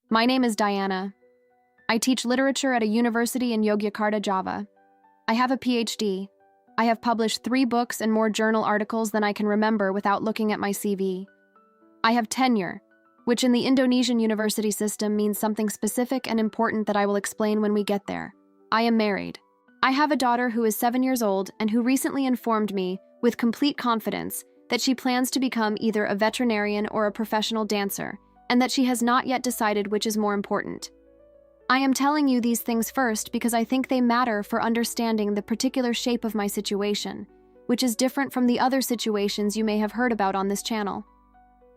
My name is Diana. I teach literature at a university in Yogyakarta, Java. I have a PhD. I have published 3 books and more journal articles than I can remember without looking at my CV. I have tenure, which in the Indonesian university system means something specific and important that I will explain when we get there. I am married. I have a daughter who is 7 years old and who recently informed me, with complete confidence, that she plans to become either a veterinarian or a professional dancer, and that she has not yet decided which is more important. I am telling you these things first because I think they matter for understanding the particular shape of my situation, which is different from the other situations you may have heard about on this channel.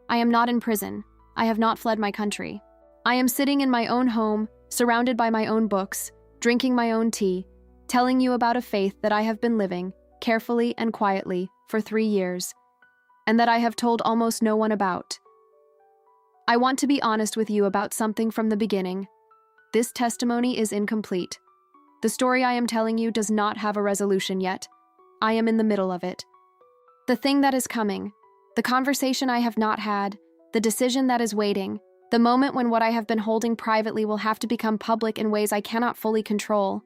I am not in prison. I have not fled my country. I am sitting in my own home, surrounded by my own books, drinking my own tea, telling you about a faith that I have been living, carefully and quietly, for 3 years, and that I have told almost no one about. I want to be honest with you about something from the beginning. This testimony is incomplete. The story I am telling you does not have a resolution yet. I am in the middle of it. The thing that is coming, the conversation I have not had, the decision that is waiting, the moment when what I have been holding privately will have to become public in ways I cannot fully control,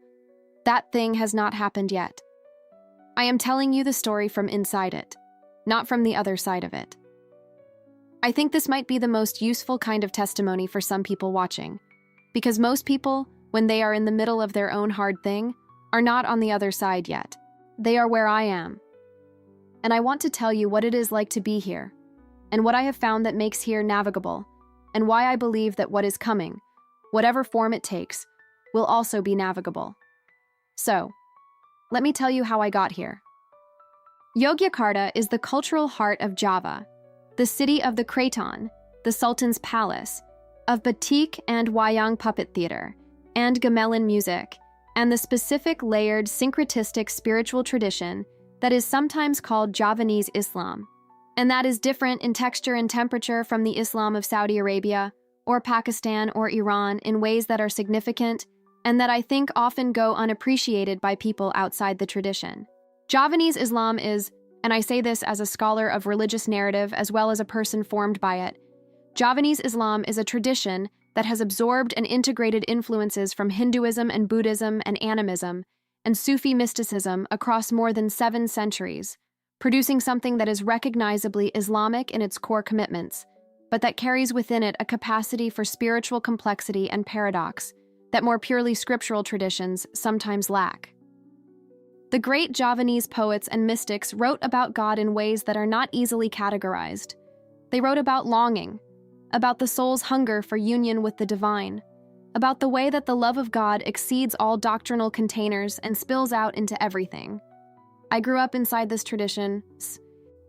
that thing has not happened yet. I am telling you the story from inside it, not from the other side of it. I think this might be the most useful kind of testimony for some people watching, because most people, when they are in the middle of their own hard thing, are not on the other side yet. They are where I am. And I want to tell you what it is like to be here, and what I have found that makes here navigable, and why I believe that what is coming, whatever form it takes, will also be navigable. So, let me tell you how I got here. Yogyakarta is the cultural heart of Java, the city of the Kraton, the Sultan's palace, of batik and wayang puppet theater, and gamelan music, and the specific layered syncretistic spiritual tradition that is sometimes called Javanese Islam, and that is different in texture and temperature from the Islam of Saudi Arabia, or Pakistan or Iran in ways that are significant, and that I think often go unappreciated by people outside the tradition. Javanese Islam is, and I say this as a scholar of religious narrative as well as a person formed by it, Javanese Islam is a tradition that has absorbed and integrated influences from Hinduism and Buddhism and animism and Sufi mysticism across more than 7 centuries, producing something that is recognizably Islamic in its core commitments, but that carries within it a capacity for spiritual complexity and paradox that more purely scriptural traditions sometimes lack. The great Javanese poets and mystics wrote about God in ways that are not easily categorized. They wrote about longing, about the soul's hunger for union with the divine, about the way that the love of God exceeds all doctrinal containers and spills out into everything. I grew up inside this tradition.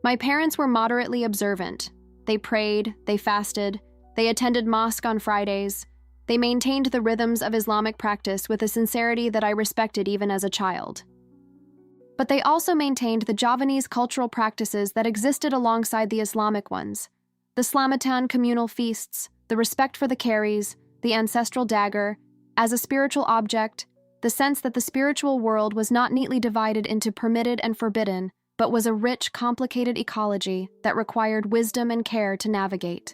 My parents were moderately observant. They prayed, they fasted, they attended mosque on Fridays. They maintained the rhythms of Islamic practice with a sincerity that I respected even as a child. But they also maintained the Javanese cultural practices that existed alongside the Islamic ones. The Slamatan communal feasts, the respect for the carries, the ancestral dagger, as a spiritual object, the sense that the spiritual world was not neatly divided into permitted and forbidden, but was a rich, complicated ecology that required wisdom and care to navigate.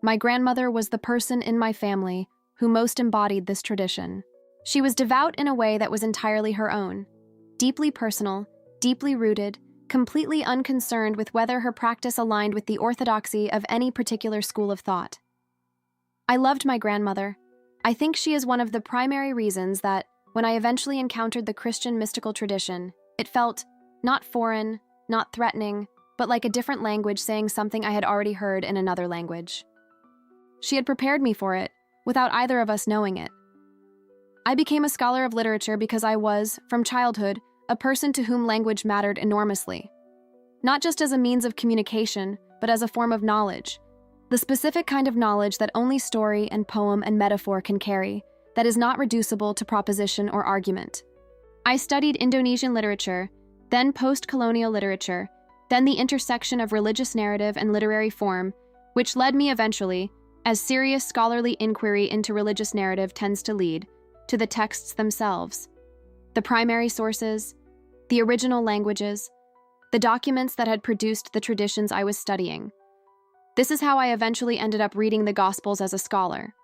My grandmother was the person in my family who most embodied this tradition. She was devout in a way that was entirely her own, deeply personal, deeply rooted, completely unconcerned with whether her practice aligned with the orthodoxy of any particular school of thought. I loved my grandmother. I think she is one of the primary reasons that, when I eventually encountered the Christian mystical tradition, it felt not foreign, not threatening, but like a different language saying something I had already heard in another language. She had prepared me for it, without either of us knowing it. I became a scholar of literature because I was, from childhood, a person to whom language mattered enormously. Not just as a means of communication, but as a form of knowledge. The specific kind of knowledge that only story and poem and metaphor can carry, that is not reducible to proposition or argument. I studied Indonesian literature, then post-colonial literature, then the intersection of religious narrative and literary form, which led me eventually, as serious scholarly inquiry into religious narrative tends to lead, to the texts themselves. The primary sources, the original languages, the documents that had produced the traditions I was studying. This is how I eventually ended up reading the Gospels as a scholar.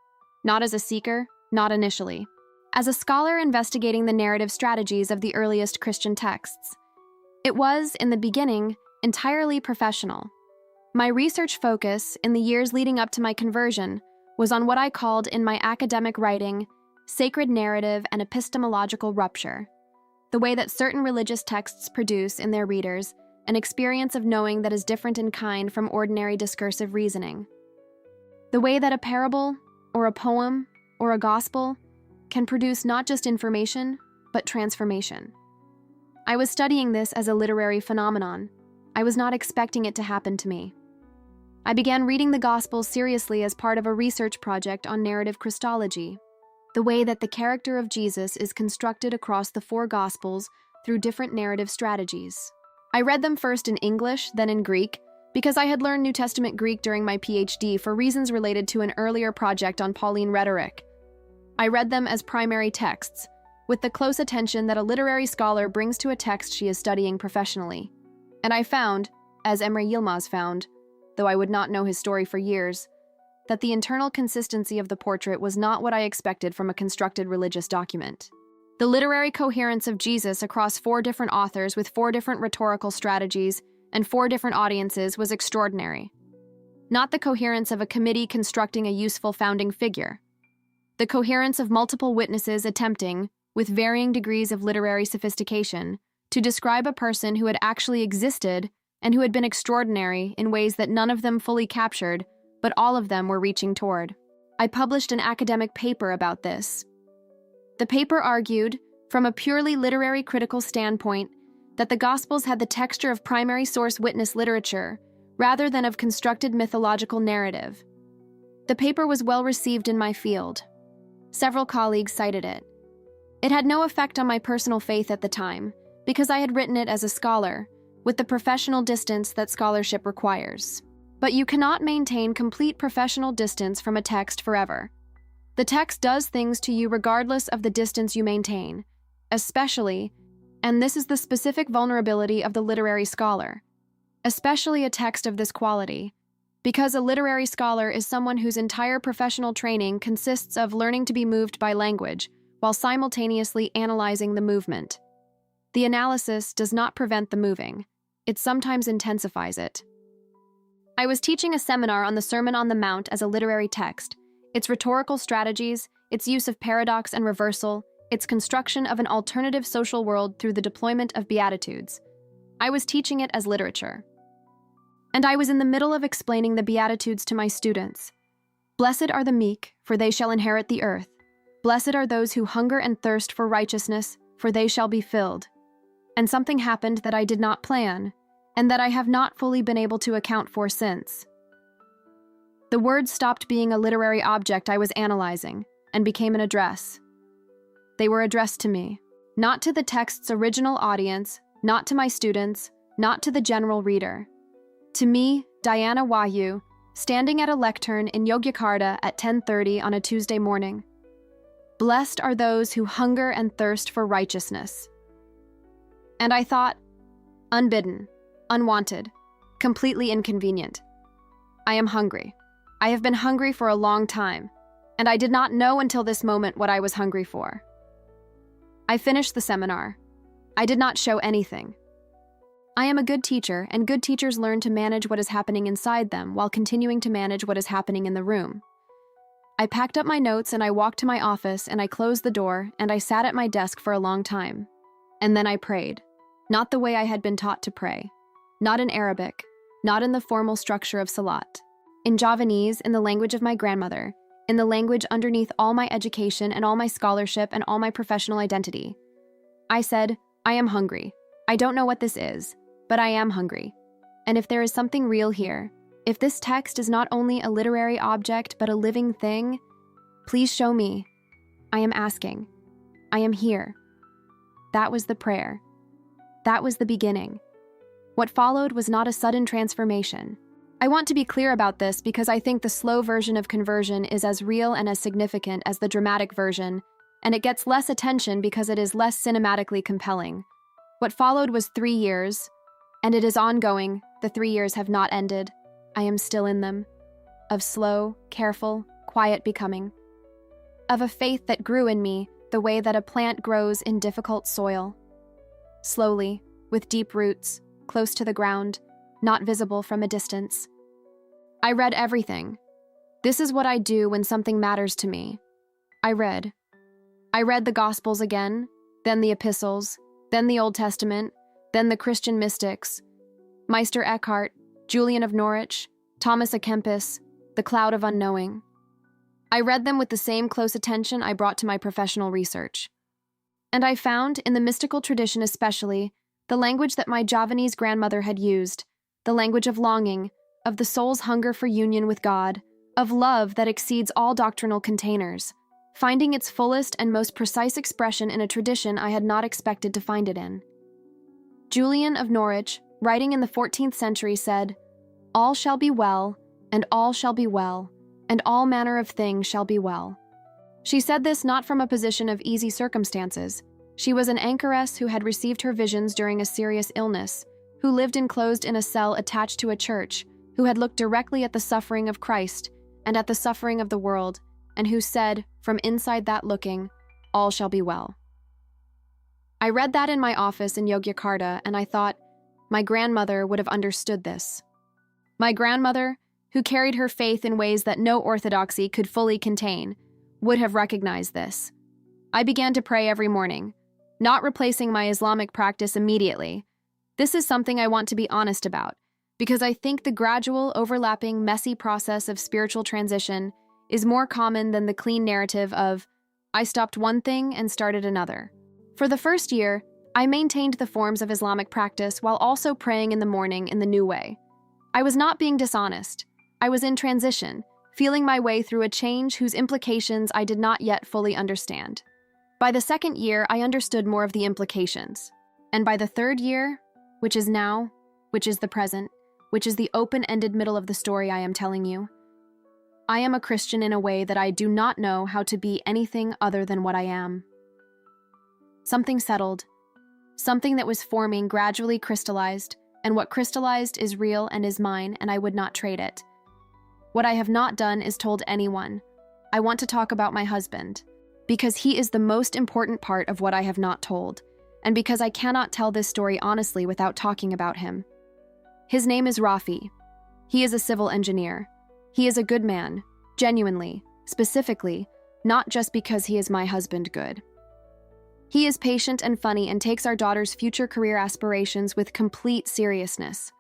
not as a seeker, not initially. As a scholar investigating the narrative strategies of the earliest Christian texts. It was, in the beginning, entirely professional. My research focus, in the years leading up to my conversion, was on what I called in my academic writing, sacred narrative and epistemological rupture, the way that certain religious texts produce in their readers an experience of knowing that is different in kind from ordinary discursive reasoning. The way that a parable, or a poem, or a gospel can produce not just information, but transformation. I was studying this as a literary phenomenon. I was not expecting it to happen to me. I began reading the Gospels seriously as part of a research project on narrative Christology, the way that the character of Jesus is constructed across the 4 Gospels through different narrative strategies. I read them first in English, then in Greek, because I had learned New Testament Greek during my PhD for reasons related to an earlier project on Pauline rhetoric. I read them as primary texts, with the close attention that a literary scholar brings to a text she is studying professionally. And I found, as Emre Yilmaz found, though I would not know his story for years, that the internal consistency of the portrait was not what I expected from a constructed religious document. The literary coherence of Jesus across 4 different authors with 4 different rhetorical strategies and 4 different audiences was extraordinary. Not the coherence of a committee constructing a useful founding figure. The coherence of multiple witnesses attempting, with varying degrees of literary sophistication, to describe a person who had actually existed and who had been extraordinary in ways that none of them fully captured, but all of them were reaching toward. I published an academic paper about this. The paper argued, from a purely literary critical standpoint, that the Gospels had the texture of primary source witness literature, rather than of constructed mythological narrative. The paper was well received in my field. Several colleagues cited it. It had no effect on my personal faith at the time, because I had written it as a scholar, with the professional distance that scholarship requires. But you cannot maintain complete professional distance from a text forever. The text does things to you regardless of the distance you maintain, especially, and this is the specific vulnerability of the literary scholar, especially a text of this quality, because a literary scholar is someone whose entire professional training consists of learning to be moved by language while simultaneously analyzing the movement. The analysis does not prevent the moving. It sometimes intensifies it. I was teaching a seminar on the Sermon on the Mount as a literary text, its rhetorical strategies, its use of paradox and reversal, its construction of an alternative social world through the deployment of Beatitudes. I was teaching it as literature. And I was in the middle of explaining the Beatitudes to my students. Blessed are the meek, for they shall inherit the earth. Blessed are those who hunger and thirst for righteousness, for they shall be filled. And something happened that I did not plan, and that I have not fully been able to account for since. The words stopped being a literary object I was analyzing, and became an address. They were addressed to me, not to the text's original audience, not to my students, not to the general reader. To me, Diana Wahyu, standing at a lectern in Yogyakarta at 10:30 on a Tuesday morning. Blessed are those who hunger and thirst for righteousness. And I thought, unbidden, unwanted, completely inconvenient. I am hungry. I have been hungry for a long time, and I did not know until this moment what I was hungry for. I finished the seminar. I did not show anything. I am a good teacher, and good teachers learn to manage what is happening inside them while continuing to manage what is happening in the room. I packed up my notes and I walked to my office and I closed the door and I sat at my desk for a long time. And then I prayed. Not the way I had been taught to pray. Not in Arabic. Not in the formal structure of Salat. In Javanese, in the language of my grandmother. In the language underneath all my education and all my scholarship and all my professional identity. I said, I am hungry. I don't know what this is, but I am hungry. And if there is something real here, if this text is not only a literary object but a living thing, please show me. I am asking. I am here. That was the prayer. That was the beginning. What followed was not a sudden transformation. I want to be clear about this because I think the slow version of conversion is as real and as significant as the dramatic version, and it gets less attention because it is less cinematically compelling. What followed was 3 years, and it is ongoing. The 3 years have not ended. I am still in them. Of slow, careful, quiet becoming. of a faith that grew in me the way that a plant grows in difficult soil. Slowly, with deep roots, close to the ground, not visible from a distance. I read everything. This is what I do when something matters to me. I read. I read the Gospels again, then the Epistles, then the Old Testament, then the Christian mystics, Meister Eckhart, Julian of Norwich, Thomas à Kempis, the Cloud of Unknowing. I read them with the same close attention I brought to my professional research. And I found, in the mystical tradition especially, the language that my Javanese grandmother had used, the language of longing, of the soul's hunger for union with God, of love that exceeds all doctrinal containers, finding its fullest and most precise expression in a tradition I had not expected to find it in. Julian of Norwich, writing in the 14th century, said, "All shall be well, and all shall be well, and all manner of things shall be well." She said this not from a position of easy circumstances. She was an anchoress who had received her visions during a serious illness, who lived enclosed in a cell attached to a church, who had looked directly at the suffering of Christ and at the suffering of the world, and who said, from inside that looking, "All shall be well." I read that in my office in Yogyakarta, and I thought, my grandmother would have understood this. My grandmother, who carried her faith in ways that no orthodoxy could fully contain, would have recognized this. I began to pray every morning, not replacing my Islamic practice immediately. This is something I want to be honest about, because I think the gradual, overlapping, messy process of spiritual transition is more common than the clean narrative of, I stopped one thing and started another. For the first year, I maintained the forms of Islamic practice while also praying in the morning in the new way. I was not being dishonest. I was in transition, feeling my way through a change whose implications I did not yet fully understand. By the second year, I understood more of the implications. And by the third year, which is now, which is the present, which is the open-ended middle of the story I am telling you, I am a Christian in a way that I do not know how to be anything other than what I am. Something settled. Something that was forming gradually crystallized, and what crystallized is real and is mine, and I would not trade it. What I have not done is told anyone. I want to talk about my husband, because he is the most important part of what I have not told, and because I cannot tell this story honestly without talking about him. His name is Rafi. He is a civil engineer. He is a good man, genuinely, specifically, not just because he is my husband good. He is patient and funny and takes our daughter's future career aspirations with complete seriousness.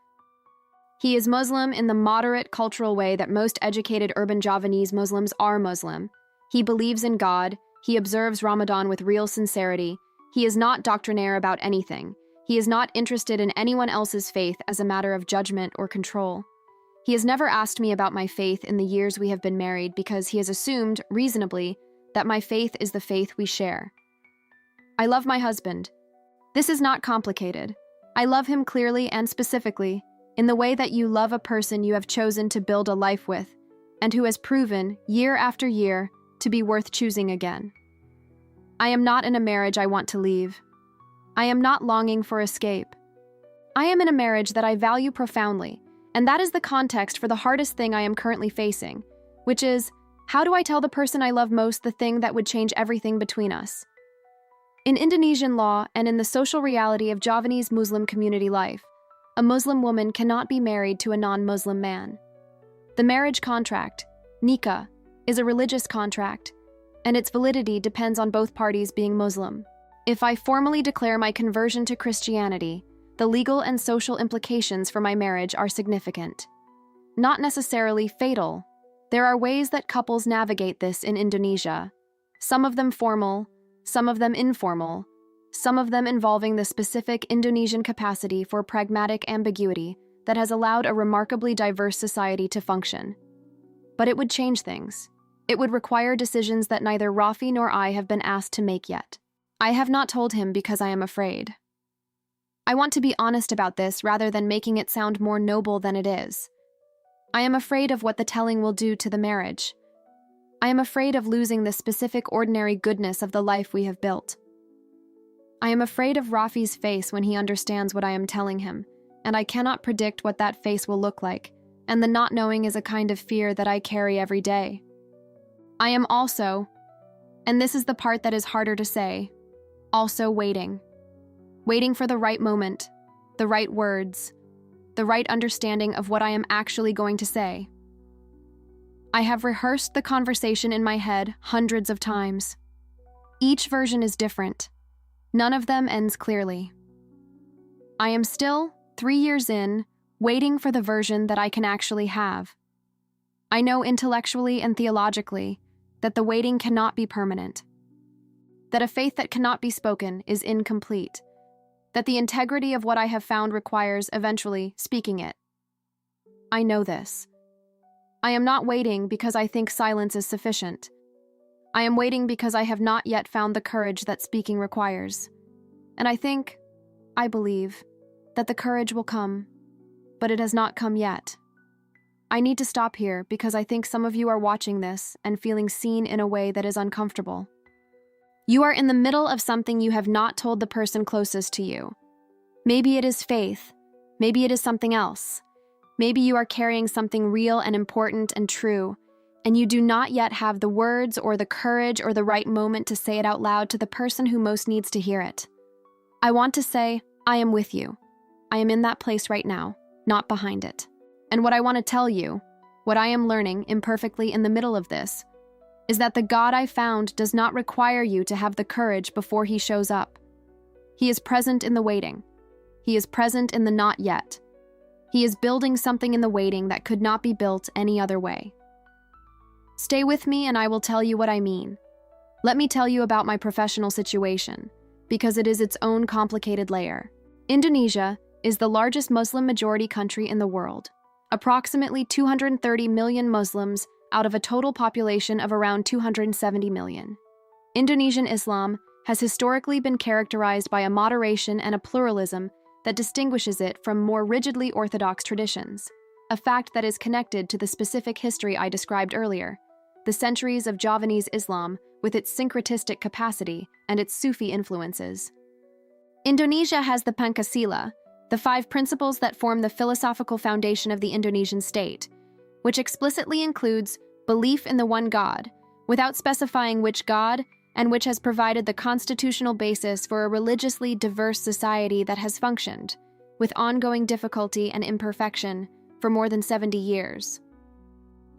He is Muslim in the moderate cultural way that most educated urban Javanese Muslims are Muslim. He believes in God. He observes Ramadan with real sincerity. He is not doctrinaire about anything. He is not interested in anyone else's faith as a matter of judgment or control. He has never asked me about my faith in the years we have been married because he has assumed, reasonably, that my faith is the faith we share. I love my husband. This is not complicated. I love him clearly and specifically, in the way that you love a person you have chosen to build a life with, and who has proven, year after year, to be worth choosing again. I am not in a marriage I want to leave. I am not longing for escape. I am in a marriage that I value profoundly, and that is the context for the hardest thing I am currently facing, which is, how do I tell the person I love most the thing that would change everything between us? In Indonesian law and in the social reality of Javanese Muslim community life, a Muslim woman cannot be married to a non-Muslim man. The marriage contract, nikah, is a religious contract, and its validity depends on both parties being Muslim. If I formally declare my conversion to Christianity, the legal and social implications for my marriage are significant. Not necessarily fatal. There are ways that couples navigate this in Indonesia, some of them formal, some of them informal, some of them involving the specific Indonesian capacity for pragmatic ambiguity that has allowed a remarkably diverse society to function. But it would change things. It would require decisions that neither Rafi nor I have been asked to make yet. I have not told him because I am afraid. I want to be honest about this rather than making it sound more noble than it is. I am afraid of what the telling will do to the marriage. I am afraid of losing the specific ordinary goodness of the life we have built. I am afraid of Rafi's face when he understands what I am telling him, and I cannot predict what that face will look like, and the not knowing is a kind of fear that I carry every day. I am also, And this is the part that is harder to say. Also waiting. Waiting for the right moment, the right words, the right understanding of what I am actually going to say. I have rehearsed the conversation in my head hundreds of times. Each version is different. None of them ends clearly. I am still, 3 years in, waiting for the version that I can actually have. I know intellectually and theologically that the waiting cannot be permanent, that a faith that cannot be spoken is incomplete, that the integrity of what I have found requires, eventually, speaking it. I know this. I am not waiting because I think silence is sufficient. I am waiting because I have not yet found the courage that speaking requires. And I believe, that the courage will come, but it has not come yet. I need to stop here because I think some of you are watching this and feeling seen in a way that is uncomfortable. You are in the middle of something you have not told the person closest to you. Maybe it is faith. Maybe it is something else. Maybe you are carrying something real and important and true, and you do not yet have the words or the courage or the right moment to say it out loud to the person who most needs to hear it. I want to say, I am with you. I am in that place right now, not behind it. And what I want to tell you, what I am learning imperfectly in the middle of this, is that the God I found does not require you to have the courage before He shows up. He is present in the waiting. He is present in the not yet. He is building something in the waiting that could not be built any other way. Stay with me and I will tell you what I mean. Let me tell you about my professional situation, because it is its own complicated layer. Indonesia is the largest Muslim-majority country in the world. Approximately 230 million Muslims out of a total population of around 270 million. Indonesian Islam has historically been characterized by a moderation and a pluralism that distinguishes it from more rigidly orthodox traditions, a fact that is connected to the specific history I described earlier, the centuries of Javanese Islam with its syncretistic capacity and its Sufi influences. Indonesia has the Pancasila, the 5 principles that form the philosophical foundation of the Indonesian state, which explicitly includes belief in the one God, without specifying which God, and which has provided the constitutional basis for a religiously diverse society that has functioned, with ongoing difficulty and imperfection, for more than 70 years.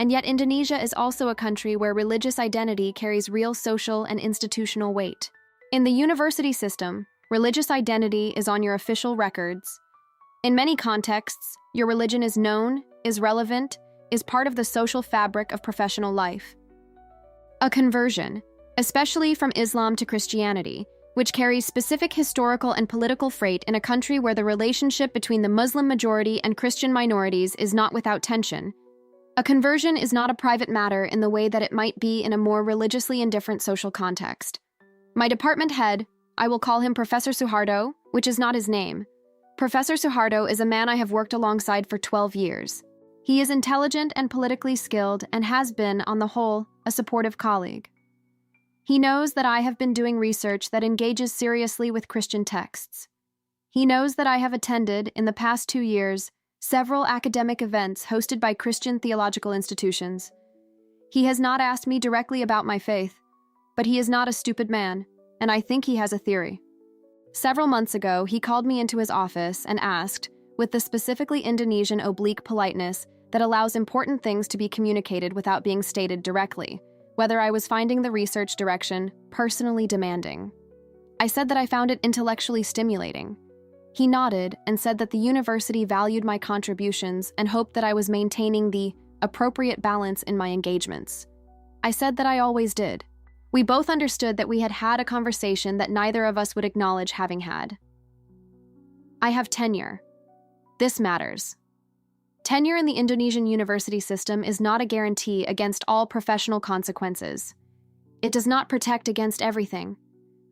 And yet Indonesia is also a country where religious identity carries real social and institutional weight. In the university system, religious identity is on your official records. In many contexts, your religion is known, is relevant, is part of the social fabric of professional life. A conversion, especially from Islam to Christianity, which carries specific historical and political freight in a country where the relationship between the Muslim majority and Christian minorities is not without tension. A conversion is not a private matter in the way that it might be in a more religiously indifferent social context. My department head, I will call him Professor Suharto, which is not his name. Professor Suharto is a man I have worked alongside for 12 years. He is intelligent and politically skilled and has been, on the whole, a supportive colleague. He knows that I have been doing research that engages seriously with Christian texts. He knows that I have attended, in the past 2 years, several academic events hosted by Christian theological institutions. He has not asked me directly about my faith, but he is not a stupid man, and I think he has a theory. Several months ago, he called me into his office and asked, with the specifically Indonesian oblique politeness that allows important things to be communicated without being stated directly, whether I was finding the research direction personally demanding. I said that I found it intellectually stimulating. He nodded and said that the university valued my contributions and hoped that I was maintaining the appropriate balance in my engagements. I said that I always did. We both understood that we had had a conversation that neither of us would acknowledge having had. I have tenure. This matters. Tenure in the Indonesian university system is not a guarantee against all professional consequences. It does not protect against everything,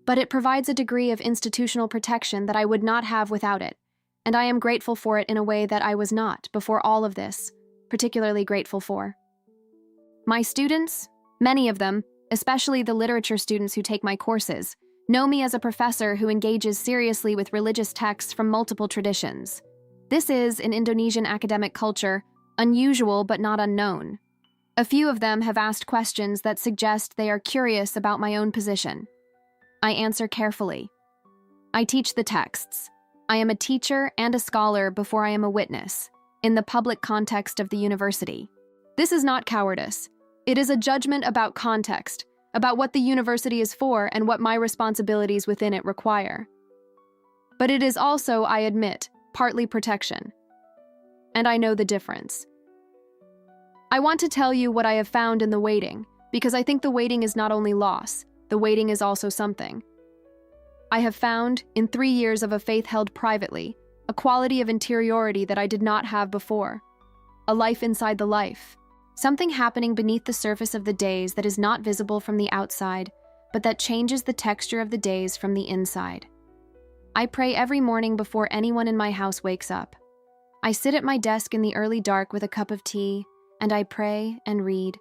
but it provides a degree of institutional protection that I would not have without it, and I am grateful for it in a way that I was not, before all of this, particularly grateful for. My students, many of them, especially the literature students who take my courses, know me as a professor who engages seriously with religious texts from multiple traditions. This is, in Indonesian academic culture, unusual but not unknown. A few of them have asked questions that suggest they are curious about my own position. I answer carefully. I teach the texts. I am a teacher and a scholar before I am a witness, in the public context of the university. This is not cowardice. It is a judgment about context, about what the university is for and what my responsibilities within it require. But it is also, I admit, partly protection. And I know the difference. I want to tell you what I have found in the waiting, because I think the waiting is not only loss, the waiting is also something. I have found, in 3 years of a faith held privately, a quality of interiority that I did not have before. A life inside the life. Something happening beneath the surface of the days that is not visible from the outside, but that changes the texture of the days from the inside. I pray every morning before anyone in my house wakes up. I sit at my desk in the early dark with a cup of tea, and I pray and read,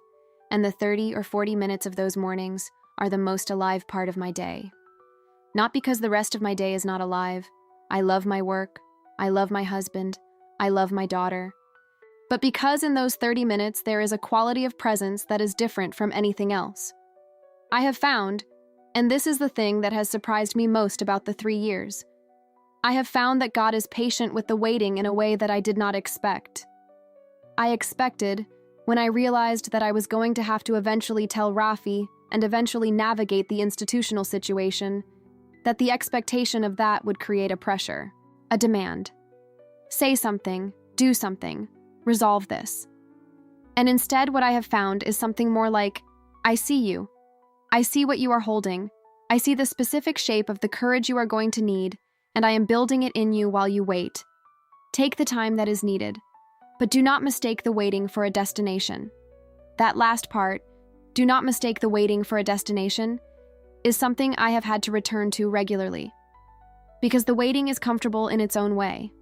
and the 30 or 40 minutes of those mornings are the most alive part of my day. Not because the rest of my day is not alive. I love my work, I love my husband, I love my daughter. But because in those 30 minutes there is a quality of presence that is different from anything else. I have found, and this is the thing that has surprised me most about the 3 years, I have found that God is patient with the waiting in a way that I did not expect. I expected, when I realized that I was going to have to eventually tell Rafi and eventually navigate the institutional situation, that the expectation of that would create a pressure, a demand. Say something, do something, resolve this. And instead what I have found is something more like, I see you. I see what you are holding. I see the specific shape of the courage you are going to need, and I am building it in you while you wait. Take the time that is needed, but do not mistake the waiting for a destination. That last part, do not mistake the waiting for a destination, is something I have had to return to regularly, because the waiting is comfortable in its own way.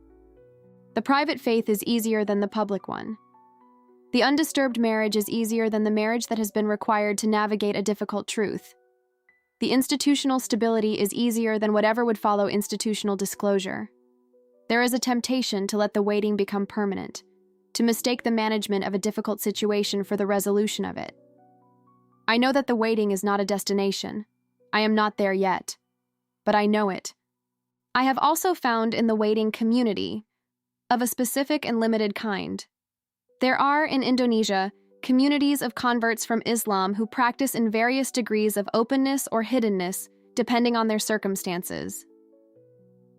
The private faith is easier than the public one. The undisturbed marriage is easier than the marriage that has been required to navigate a difficult truth. The institutional stability is easier than whatever would follow institutional disclosure. There is a temptation to let the waiting become permanent, to mistake the management of a difficult situation for the resolution of it. I know that the waiting is not a destination. I am not there yet, but I know it. I have also found in the waiting community, of a specific and limited kind. There are, in Indonesia, communities of converts from Islam who practice in various degrees of openness or hiddenness, depending on their circumstances.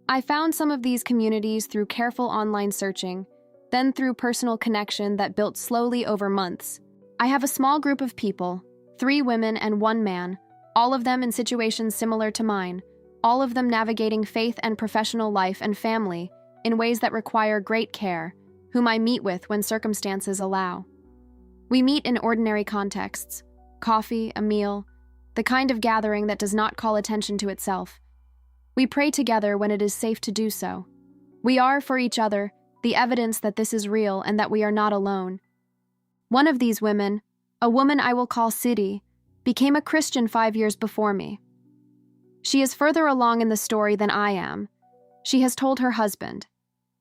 I found some of these communities through careful online searching, then through personal connection that built slowly over months. I have a small group of people, 3 women and 1 man, all of them in situations similar to mine, all of them navigating faith and professional life and family in ways that require great care, whom I meet with when circumstances allow. We meet in ordinary contexts, coffee, a meal, the kind of gathering that does not call attention to itself. We pray together when it is safe to do so. We are, for each other, the evidence that this is real and that we are not alone. One of these women, a woman I will call Sidi, became a Christian 5 years before me. She is further along in the story than I am. She has told her husband.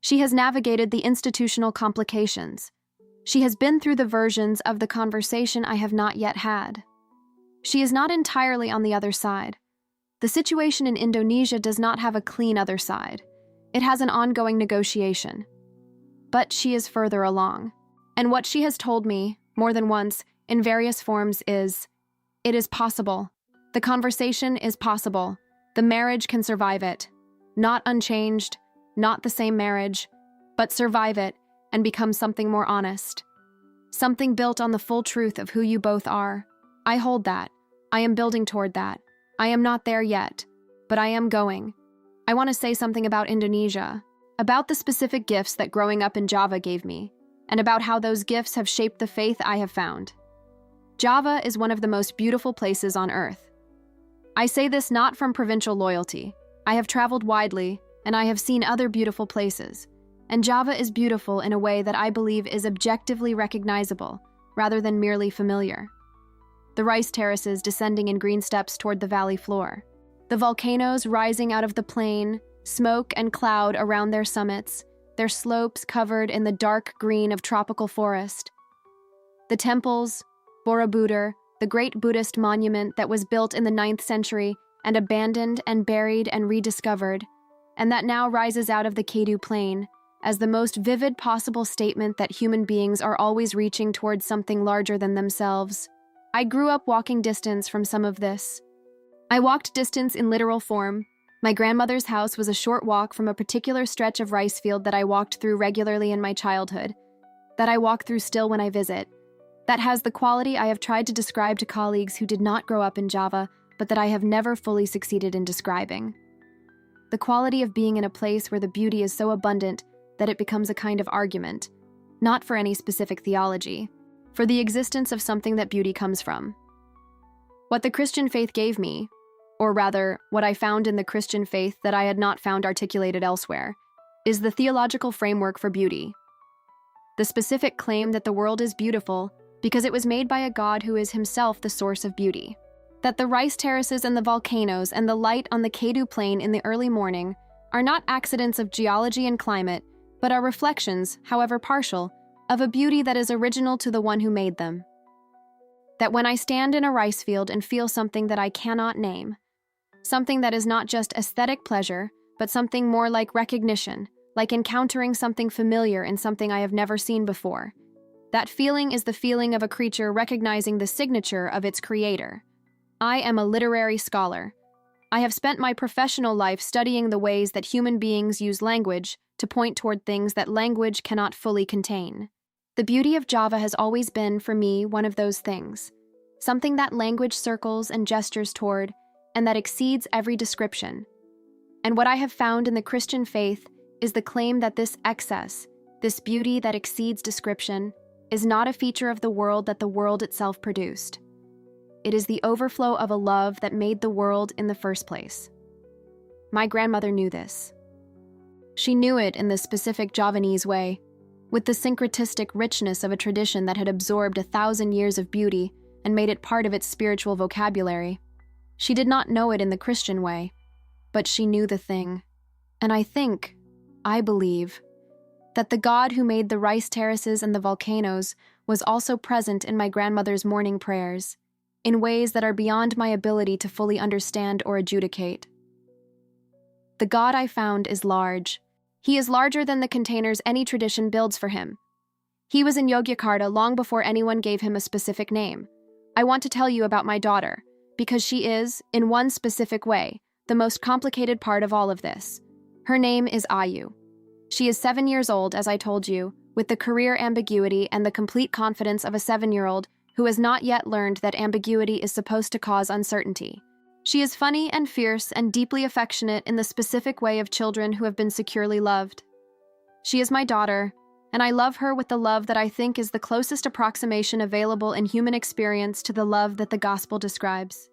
She has navigated the institutional complications. She has been through the versions of the conversation I have not yet had. She is not entirely on the other side. The situation in Indonesia does not have a clean other side. It has an ongoing negotiation. But she is further along. And what she has told me, more than once, in various forms is, it is possible. The conversation is possible. The marriage can survive it. Not unchanged, not the same marriage, but survive it and become something more honest. Something built on the full truth of who you both are. I hold that. I am building toward that. I am not there yet, but I am going. I want to say something about Indonesia, about the specific gifts that growing up in Java gave me, and about how those gifts have shaped the faith I have found. Java is one of the most beautiful places on earth. I say this not from provincial loyalty. I have traveled widely, and I have seen other beautiful places, and Java is beautiful in a way that I believe is objectively recognizable, rather than merely familiar. The rice terraces descending in green steps toward the valley floor, the volcanoes rising out of the plain, smoke and cloud around their summits, their slopes covered in the dark green of tropical forest. The temples, Borobudur, the great Buddhist monument that was built in the 9th century and abandoned and buried and rediscovered, and that now rises out of the Kedu Plain as the most vivid possible statement that human beings are always reaching towards something larger than themselves. I grew up walking distance from some of this. I walked distance in literal form. My grandmother's house was a short walk from a particular stretch of rice field that I walked through regularly in my childhood, that I walk through still when I visit. That has the quality I have tried to describe to colleagues who did not grow up in Java, but that I have never fully succeeded in describing. The quality of being in a place where the beauty is so abundant that it becomes a kind of argument, not for any specific theology, for the existence of something that beauty comes from. What the Christian faith gave me, or rather, what I found in the Christian faith that I had not found articulated elsewhere, is the theological framework for beauty. The specific claim that the world is beautiful because it was made by a God who is himself the source of beauty. That the rice terraces and the volcanoes and the light on the Kedu Plain in the early morning are not accidents of geology and climate, but are reflections, however partial, of a beauty that is original to the one who made them. That when I stand in a rice field and feel something that I cannot name, something that is not just aesthetic pleasure, but something more like recognition, like encountering something familiar in something I have never seen before, that feeling is the feeling of a creature recognizing the signature of its creator. I am a literary scholar. I have spent my professional life studying the ways that human beings use language to point toward things that language cannot fully contain. The beauty of Java has always been, for me, one of those things, something that language circles and gestures toward, and that exceeds every description. And what I have found in the Christian faith is the claim that this excess, this beauty that exceeds description, is not a feature of the world that the world itself produced. It is the overflow of a love that made the world in the first place. My grandmother knew this. She knew it in the specific Javanese way, with the syncretistic richness of a tradition that had absorbed 1,000 years of beauty and made it part of its spiritual vocabulary. She did not know it in the Christian way, but she knew the thing. And I believe, that the God who made the rice terraces and the volcanoes was also present in my grandmother's morning prayers, in ways that are beyond my ability to fully understand or adjudicate. The God I found is large. He is larger than the containers any tradition builds for him. He was in Yogyakarta long before anyone gave him a specific name. I want to tell you about my daughter, because she is, in one specific way, the most complicated part of all of this. Her name is Ayu. She is 7 years old, as I told you, with the career ambiguity and the complete confidence of a 7-year-old who has not yet learned that ambiguity is supposed to cause uncertainty. She is funny and fierce and deeply affectionate in the specific way of children who have been securely loved. She is my daughter, and I love her with the love that I think is the closest approximation available in human experience to the love that the gospel describes.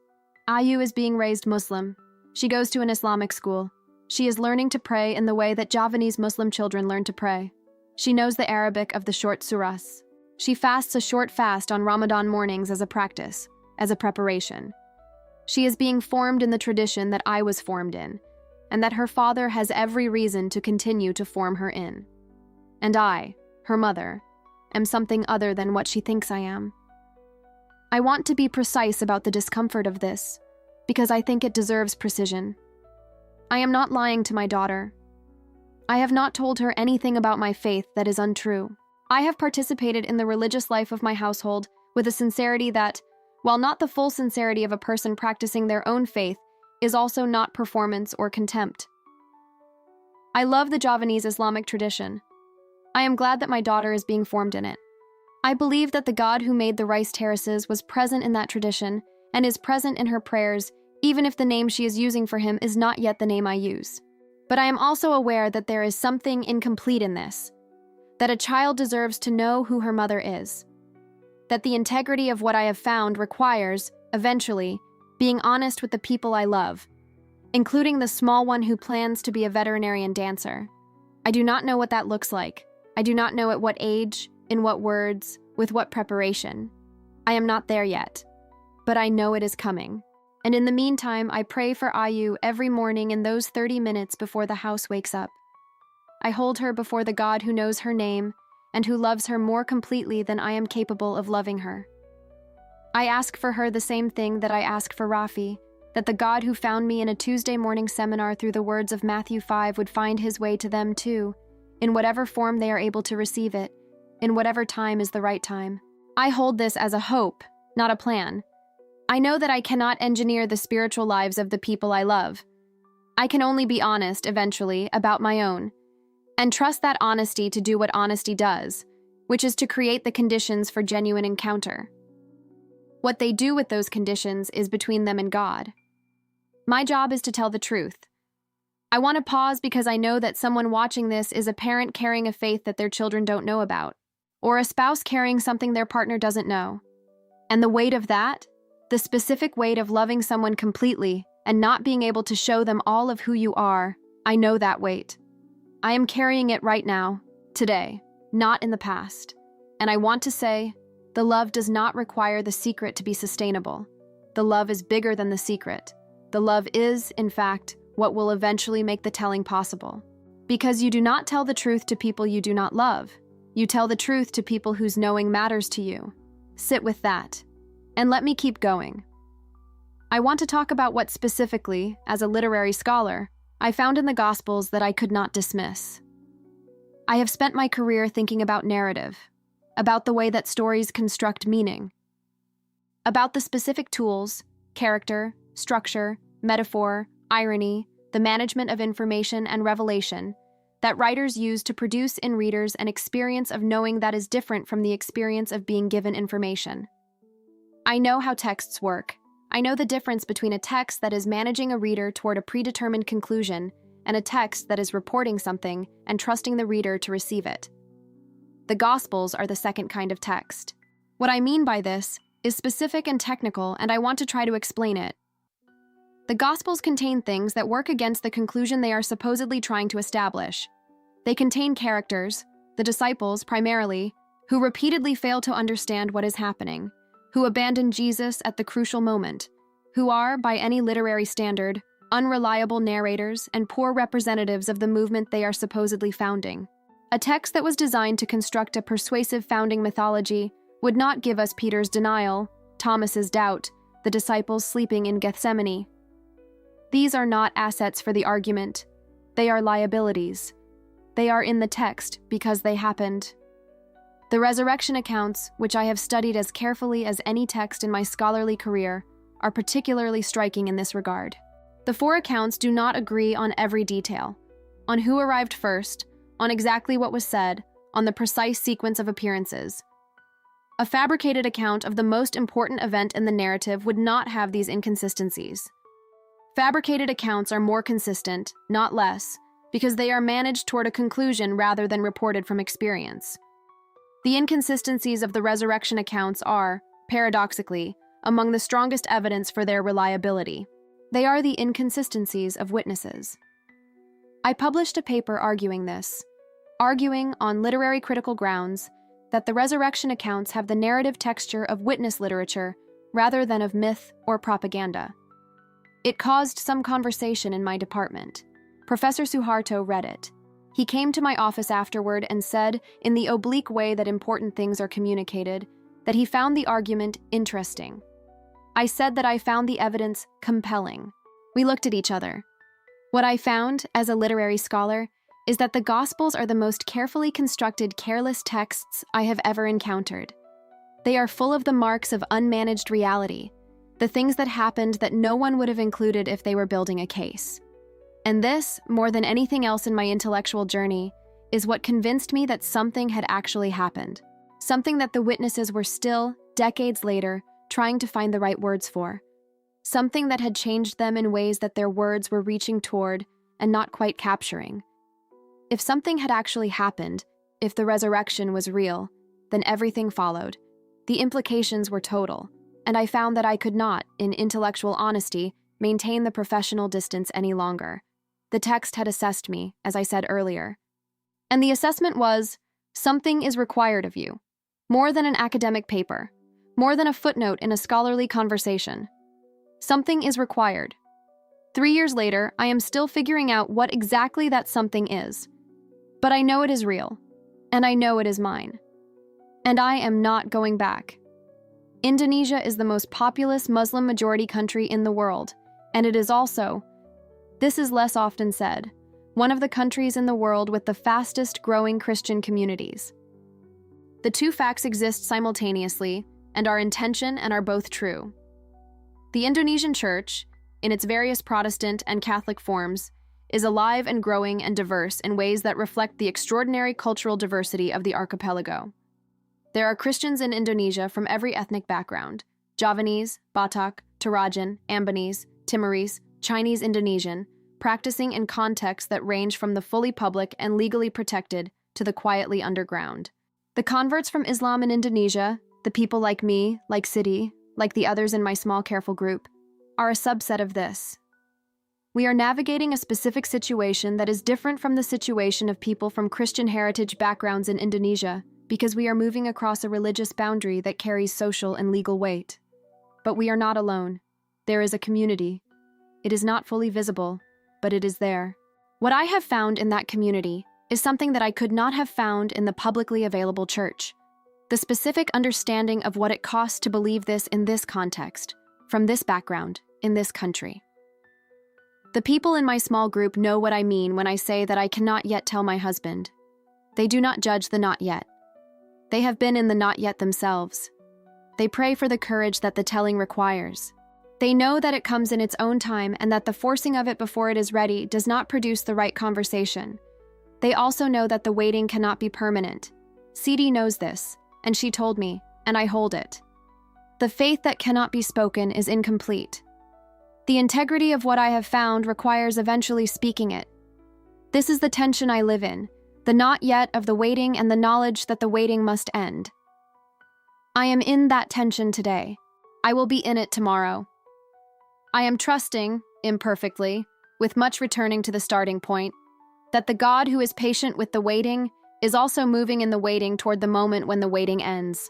Ayu is being raised Muslim. She goes to an Islamic school. She is learning to pray in the way that Javanese Muslim children learn to pray. She knows the Arabic of the short surahs. She fasts a short fast on Ramadan mornings as a practice, as a preparation. She is being formed in the tradition that I was formed in, and that her father has every reason to continue to form her in. And I, her mother, am something other than what she thinks I am. I want to be precise about the discomfort of this, because I think it deserves precision. I am not lying to my daughter. I have not told her anything about my faith that is untrue. I have participated in the religious life of my household with a sincerity that, while not the full sincerity of a person practicing their own faith, is also not performance or contempt. I love the Javanese Islamic tradition. I am glad that my daughter is being formed in it. I believe that the God who made the rice terraces was present in that tradition and is present in her prayers, even if the name she is using for him is not yet the name I use. But I am also aware that there is something incomplete in this, that a child deserves to know who her mother is, that the integrity of what I have found requires, eventually, being honest with the people I love, including the small one who plans to be a veterinarian dancer. I do not know what that looks like. I do not know at what age, in what words, with what preparation. I am not there yet, but I know it is coming. And in the meantime, I pray for Ayu every morning in those 30 minutes before the house wakes up. I hold her before the God who knows her name and who loves her more completely than I am capable of loving her. I ask for her the same thing that I ask for Rafi, that the God who found me in a Tuesday morning seminar through the words of Matthew 5 would find his way to them too, in whatever form they are able to receive it, in whatever time is the right time. I hold this as a hope, not a plan. I know that I cannot engineer the spiritual lives of the people I love. I can only be honest, eventually, about my own, and trust that honesty to do what honesty does, which is to create the conditions for genuine encounter. What they do with those conditions is between them and God. My job is to tell the truth. I want to pause because I know that someone watching this is a parent carrying a faith that their children don't know about, or a spouse carrying something their partner doesn't know. And the weight of that, the specific weight of loving someone completely and not being able to show them all of who you are, I know that weight. I am carrying it right now, today, not in the past. And I want to say, the love does not require the secret to be sustainable. The love is bigger than the secret. The love is, in fact, what will eventually make the telling possible. Because you do not tell the truth to people you do not love. You tell the truth to people whose knowing matters to you. Sit with that. And let me keep going. I want to talk about what specifically, as a literary scholar, I found in the Gospels that I could not dismiss. I have spent my career thinking about narrative, about the way that stories construct meaning, about the specific tools, character, structure, metaphor, irony, the management of information and revelation that writers use to produce in readers an experience of knowing that is different from the experience of being given information. I know how texts work. I know the difference between a text that is managing a reader toward a predetermined conclusion and a text that is reporting something and trusting the reader to receive it. The Gospels are the second kind of text. What I mean by this is specific and technical, and I want to try to explain it. The Gospels contain things that work against the conclusion they are supposedly trying to establish. They contain characters, the disciples primarily, who repeatedly fail to understand what is happening, who abandon Jesus at the crucial moment, who are, by any literary standard, unreliable narrators and poor representatives of the movement they are supposedly founding. A text that was designed to construct a persuasive founding mythology would not give us Peter's denial, Thomas's doubt, the disciples sleeping in Gethsemane. These are not assets for the argument. They are liabilities. They are in the text because they happened. The resurrection accounts, which I have studied as carefully as any text in my scholarly career, are particularly striking in this regard. The four accounts do not agree on every detail, on who arrived first, on exactly what was said, on the precise sequence of appearances. A fabricated account of the most important event in the narrative would not have these inconsistencies. Fabricated accounts are more consistent, not less, because they are managed toward a conclusion rather than reported from experience. The inconsistencies of the resurrection accounts are, paradoxically, among the strongest evidence for their reliability. They are the inconsistencies of witnesses. I published a paper arguing this, arguing on literary critical grounds that the resurrection accounts have the narrative texture of witness literature rather than of myth or propaganda. It caused some conversation in my department. Professor Suharto read it. He came to my office afterward and said, in the oblique way that important things are communicated, that he found the argument interesting. I said that I found the evidence compelling. We looked at each other. What I found, as a literary scholar, is that the Gospels are the most carefully constructed, careless texts I have ever encountered. They are full of the marks of unmanaged reality, the things that happened that no one would have included if they were building a case. And this, more than anything else in my intellectual journey, is what convinced me that something had actually happened, something that the witnesses were still, decades later, trying to find the right words for, something that had changed them in ways that their words were reaching toward and not quite capturing. If something had actually happened, if the resurrection was real, then everything followed. The implications were total, and I found that I could not, in intellectual honesty, maintain the professional distance any longer. The text had assessed me, as I said earlier. And the assessment was, something is required of you. More than an academic paper. More than a footnote in a scholarly conversation. Something is required. 3 years later, I am still figuring out what exactly that something is. But I know it is real. and I know it is mine. And I am not going back. Indonesia is the most populous Muslim-majority country in the world, and it is also, this is less often said, one of the countries in the world with the fastest growing Christian communities. The two facts exist simultaneously and are in tension and are both true. The Indonesian church, in its various Protestant and Catholic forms, is alive and growing and diverse in ways that reflect the extraordinary cultural diversity of the archipelago. There are Christians in Indonesia from every ethnic background: Javanese, Batak, Torajan, Ambonese, Timorese, Chinese Indonesian, practicing in contexts that range from the fully public and legally protected to the quietly underground. The converts from Islam in Indonesia, the people like me, like Siti, like the others in my small careful group, are a subset of this. We are navigating a specific situation that is different from the situation of people from Christian heritage backgrounds in Indonesia because we are moving across a religious boundary that carries social and legal weight. But we are not alone. There is a community. It is not fully visible, but it is there. What I have found in that community is something that I could not have found in the publicly available church. The specific understanding of what it costs to believe this in this context, from this background, in this country. The people in my small group know what I mean when I say that I cannot yet tell my husband. They do not judge the not yet. They have been in the not yet themselves. They pray for the courage that the telling requires. They know that it comes in its own time and that the forcing of it before it is ready does not produce the right conversation. They also know that the waiting cannot be permanent. Siti knows this, and she told me, and I hold it. The faith that cannot be spoken is incomplete. The integrity of what I have found requires eventually speaking it. This is the tension I live in, the not yet of the waiting and the knowledge that the waiting must end. I am in that tension today. I will be in it tomorrow. I am trusting, imperfectly, with much returning to the starting point, that the God who is patient with the waiting is also moving in the waiting toward the moment when the waiting ends.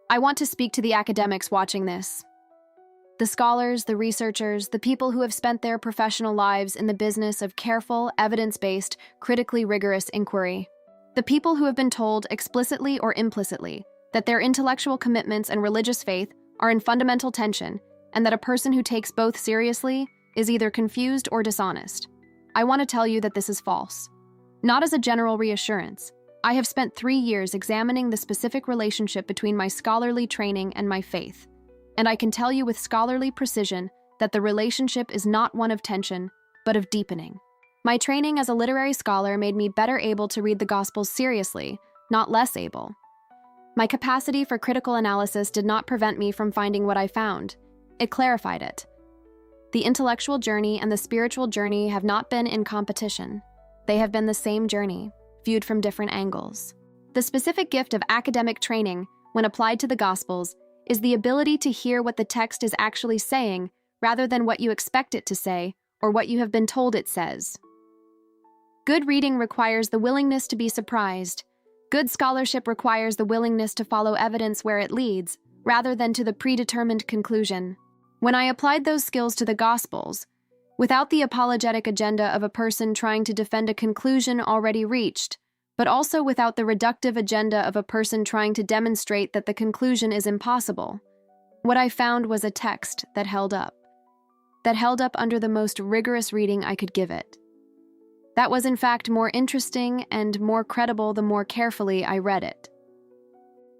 I want to speak to the academics watching this. The scholars, the researchers, the people who have spent their professional lives in the business of careful, evidence-based, critically rigorous inquiry. The people who have been told, explicitly or implicitly, that their intellectual commitments and religious faith are in fundamental tension, and that a person who takes both seriously is either confused or dishonest. I want to tell you that this is false. Not as a general reassurance. I have spent 3 years examining the specific relationship between my scholarly training and my faith. And I can tell you with scholarly precision that the relationship is not one of tension, but of deepening. My training as a literary scholar made me better able to read the Gospels seriously, not less able. My capacity for critical analysis did not prevent me from finding what I found. It clarified it. The intellectual journey and the spiritual journey have not been in competition. They have been the same journey, viewed from different angles. The specific gift of academic training, when applied to the Gospels, is the ability to hear what the text is actually saying rather than what you expect it to say or what you have been told it says. Good reading requires the willingness to be surprised. Good scholarship requires the willingness to follow evidence where it leads, rather than to the predetermined conclusion. When I applied those skills to the Gospels, without the apologetic agenda of a person trying to defend a conclusion already reached, but also without the reductive agenda of a person trying to demonstrate that the conclusion is impossible, what I found was a text that held up under the most rigorous reading I could give it. That was in fact more interesting and more credible the more carefully I read it.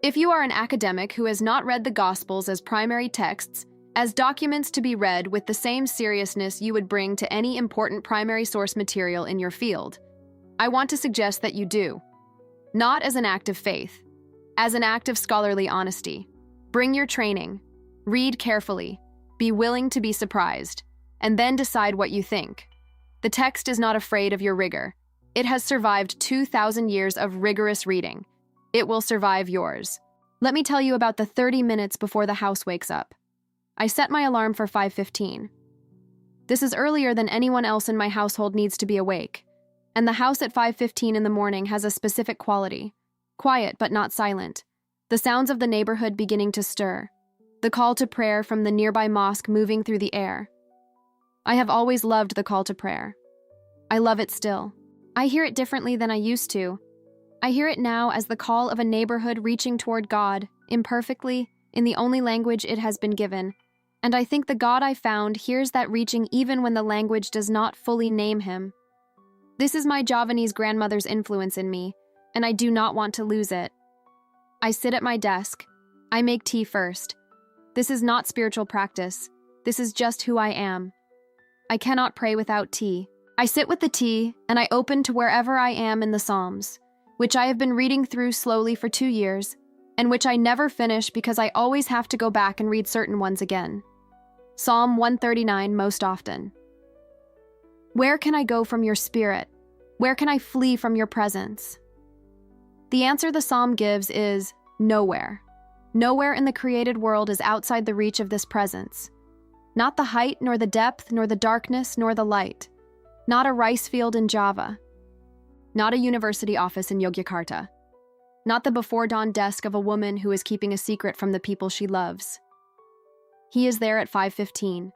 If you are an academic who has not read the Gospels as primary texts, as documents to be read with the same seriousness you would bring to any important primary source material in your field, I want to suggest that you do. Not as an act of faith, as an act of scholarly honesty. Bring your training, read carefully, be willing to be surprised, and then decide what you think. The text is not afraid of your rigor. It has survived 2,000 years of rigorous reading. It will survive yours. Let me tell you about the 30 minutes before the house wakes up. I set my alarm for 5:15. This is earlier than anyone else in my household needs to be awake. And the house at 5:15 in the morning has a specific quality. Quiet but not silent. The sounds of the neighborhood beginning to stir. The call to prayer from the nearby mosque moving through the air. I have always loved the call to prayer. I love it still. I hear it differently than I used to. I hear it now as the call of a neighborhood reaching toward God, imperfectly, in the only language it has been given. And I think the God I found hears that reaching even when the language does not fully name him. This is my Javanese grandmother's influence in me, and I do not want to lose it. I sit at my desk. I make tea first. This is not spiritual practice. This is just who I am. I cannot pray without tea. I sit with the tea, and I open to wherever I am in the Psalms, which I have been reading through slowly for 2 years, and which I never finish because I always have to go back and read certain ones again. Psalm 139 most often. Where can I go from your spirit? Where can I flee from your presence? The answer the psalm gives is nowhere. Nowhere in the created world is outside the reach of this presence. Not the height, nor the depth, nor the darkness, nor the light. Not a rice field in Java. Not a university office in Yogyakarta. Not the before-dawn desk of a woman who is keeping a secret from the people she loves. He is there at 5:15.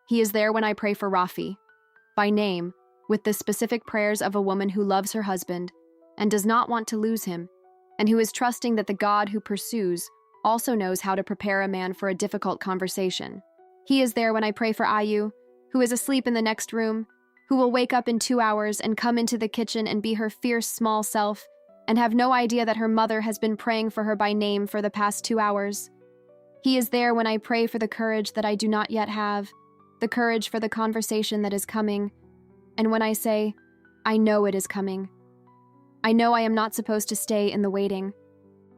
He is there when I pray for Rafi, by name, with the specific prayers of a woman who loves her husband and does not want to lose him, and who is trusting that the God who pursues also knows how to prepare a man for a difficult conversation. He is there when I pray for Ayu, who is asleep in the next room, who will wake up in 2 hours and come into the kitchen and be her fierce small self and have no idea that her mother has been praying for her by name for the past 2 hours. He is there when I pray for the courage that I do not yet have, the courage for the conversation that is coming, and when I say, I know it is coming. I know I am not supposed to stay in the waiting.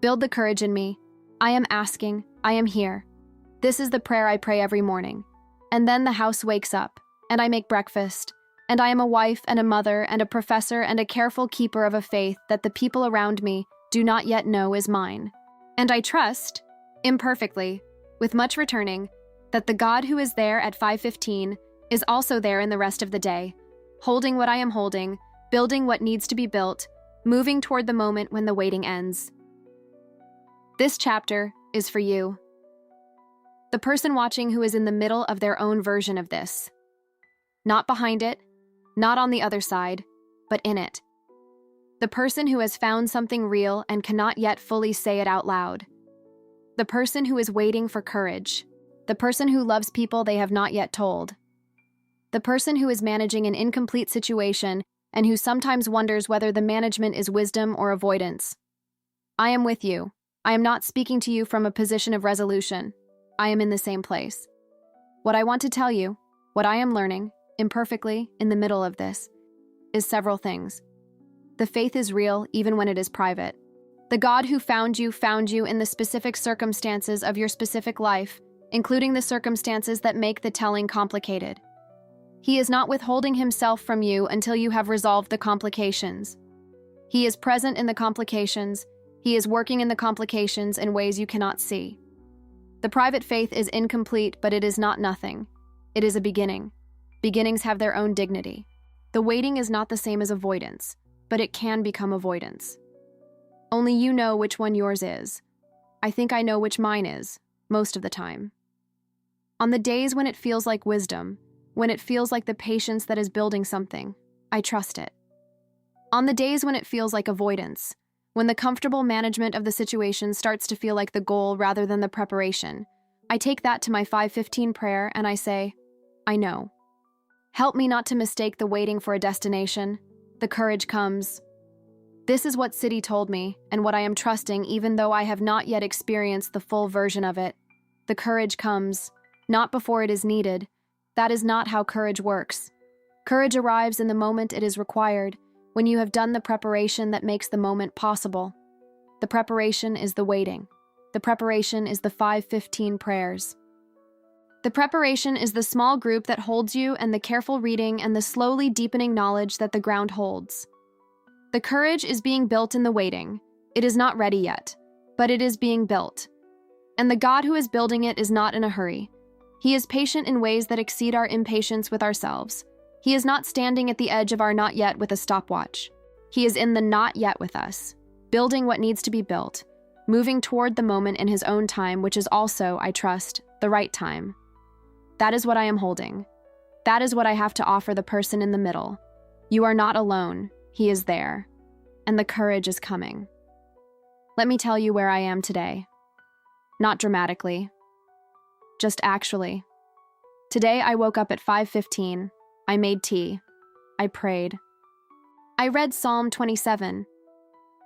Build the courage in me. I am asking. I am here. This is the prayer I pray every morning. And then the house wakes up, and I make breakfast, and I am a wife and a mother and a professor and a careful keeper of a faith that the people around me do not yet know is mine. And I trust, imperfectly, with much returning, that the God who is there at 5:15 is also there in the rest of the day, holding what I am holding, building what needs to be built, moving toward the moment when the waiting ends. This chapter is for you, the person watching who is in the middle of their own version of this. Not behind it, not on the other side, but in it. The person who has found something real and cannot yet fully say it out loud. The person who is waiting for courage. The person who loves people they have not yet told. The person who is managing an incomplete situation and who sometimes wonders whether the management is wisdom or avoidance. I am with you. I am not speaking to you from a position of resolution. I am in the same place. What I want to tell you, what I am learning, imperfectly, in the middle of this, is several things. The faith is real even when it is private. The God who found you in the specific circumstances of your specific life, including the circumstances that make the telling complicated. He is not withholding himself from you until you have resolved the complications. He is present in the complications. He is working in the complications in ways you cannot see. The private faith is incomplete, but it is not nothing. It is a beginning. Beginnings have their own dignity. The waiting is not the same as avoidance, but it can become avoidance. Only you know which one yours is. I think I know which mine is, most of the time. On the days when it feels like wisdom, when it feels like the patience that is building something, I trust it. On the days when it feels like avoidance, when the comfortable management of the situation starts to feel like the goal rather than the preparation, I take that to my 5:15 prayer and I say, I know. Help me not to mistake the waiting for a destination. The courage comes. This is what City told me and what I am trusting even though I have not yet experienced the full version of it. The courage comes, not before it is needed. That is not how courage works. Courage arrives in the moment it is required, when you have done the preparation that makes the moment possible. The preparation is the waiting. The preparation is the 5:15 prayers. The preparation is the small group that holds you and the careful reading and the slowly deepening knowledge that the ground holds. The courage is being built in the waiting. It is not ready yet, but it is being built. And the God who is building it is not in a hurry. He is patient in ways that exceed our impatience with ourselves. He is not standing at the edge of our not yet with a stopwatch. He is in the not yet with us, building what needs to be built, moving toward the moment in his own time, which is also, I trust, the right time. That is what I am holding. That is what I have to offer the person in the middle. You are not alone. He is there. and the courage is coming. Let me tell you where I am today. Not dramatically, just actually. Today I woke up at 5:15. I made tea. I prayed. I read Psalm 27.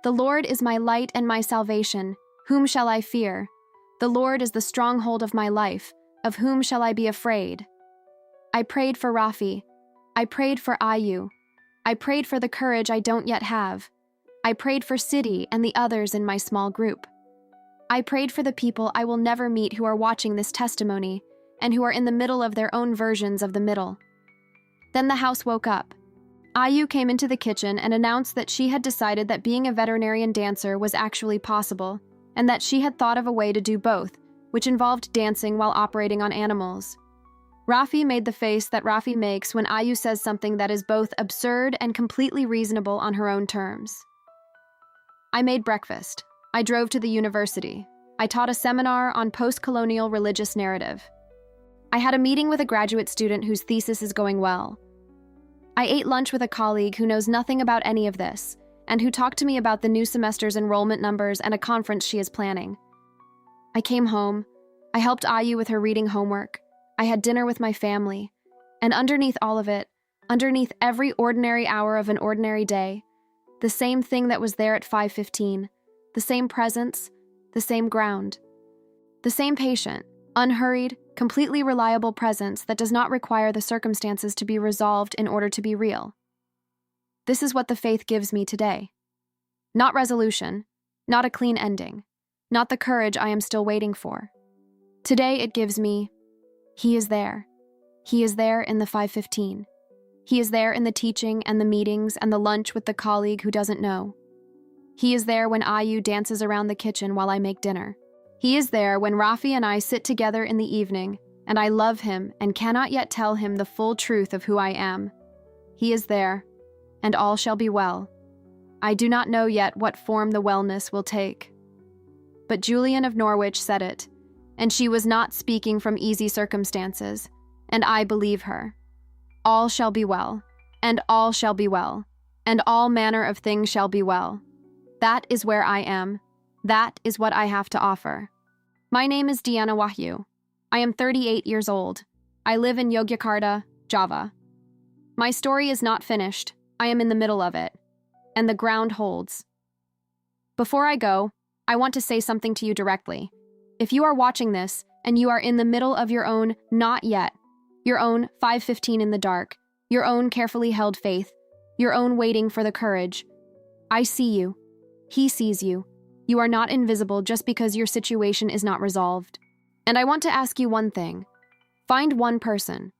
The Lord is my light and my salvation. Whom shall I fear? The Lord is the stronghold of my life. Of whom shall I be afraid? I prayed for Rafi. I prayed for Ayu. I prayed for the courage I don't yet have. I prayed for Sidi and the others in my small group. I prayed for the people I will never meet who are watching this testimony and who are in the middle of their own versions of the middle. Then the house woke up. Ayu came into the kitchen and announced that she had decided that being a veterinarian dancer was actually possible, and that she had thought of a way to do both, which involved dancing while operating on animals. Rafi made the face that Rafi makes when Ayu says something that is both absurd and completely reasonable on her own terms. I made breakfast. I drove to the university. I taught a seminar on post-colonial religious narrative. I had a meeting with a graduate student whose thesis is going well. I ate lunch with a colleague who knows nothing about any of this, and who talked to me about the new semester's enrollment numbers and a conference she is planning. I came home. I helped Ayu with her reading homework. I had dinner with my family. And underneath all of it, underneath every ordinary hour of an ordinary day, the same thing that was there at 5:15, the same presence, the same ground, the same patient, unhurried, completely reliable presence that does not require the circumstances to be resolved in order to be real. This is what the faith gives me today. Not resolution, not a clean ending, not the courage I am still waiting for. Today it gives me, He is there. He is there in the 5:15. He is there in the teaching and the meetings and the lunch with the colleague who doesn't know. He is there when Ayu dances around the kitchen while I make dinner. He is there when Rafi and I sit together in the evening, and I love him and cannot yet tell him the full truth of who I am. He is there, and all shall be well. I do not know yet what form the wellness will take. But Julian of Norwich said it, and she was not speaking from easy circumstances, and I believe her. All shall be well, and all shall be well, and all manner of things shall be well. That is where I am. That is what I have to offer. My name is Deanna Wahyu. I am 38 years old. I live in Yogyakarta, Java. My story is not finished. I am in the middle of it, and the ground holds. Before I go, I want to say something to you directly. If you are watching this and you are in the middle of your own not yet, your own 5:15 in the dark, your own carefully held faith, your own waiting for the courage, I see you. He sees you. You are not invisible just because your situation is not resolved. And I want to ask you one thing. Find one person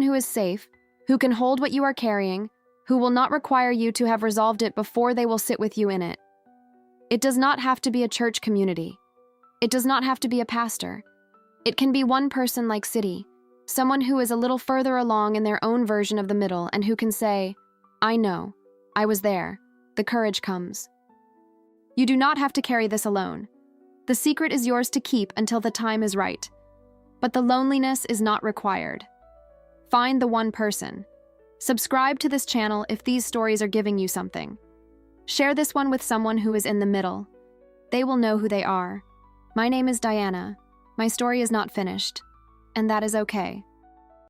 who is safe, who can hold what you are carrying, who will not require you to have resolved it before they will sit with you in it. It does not have to be a church community. It does not have to be a pastor. It can be one person like Sidi, someone who is a little further along in their own version of the middle and who can say, I know, I was there, the courage comes. You do not have to carry this alone. The secret is yours to keep until the time is right. But the loneliness is not required. Find the one person. Subscribe to this channel if these stories are giving you something. Share this one with someone who is in the middle. They will know who they are. My name is Diana. My story is not finished, and that is okay.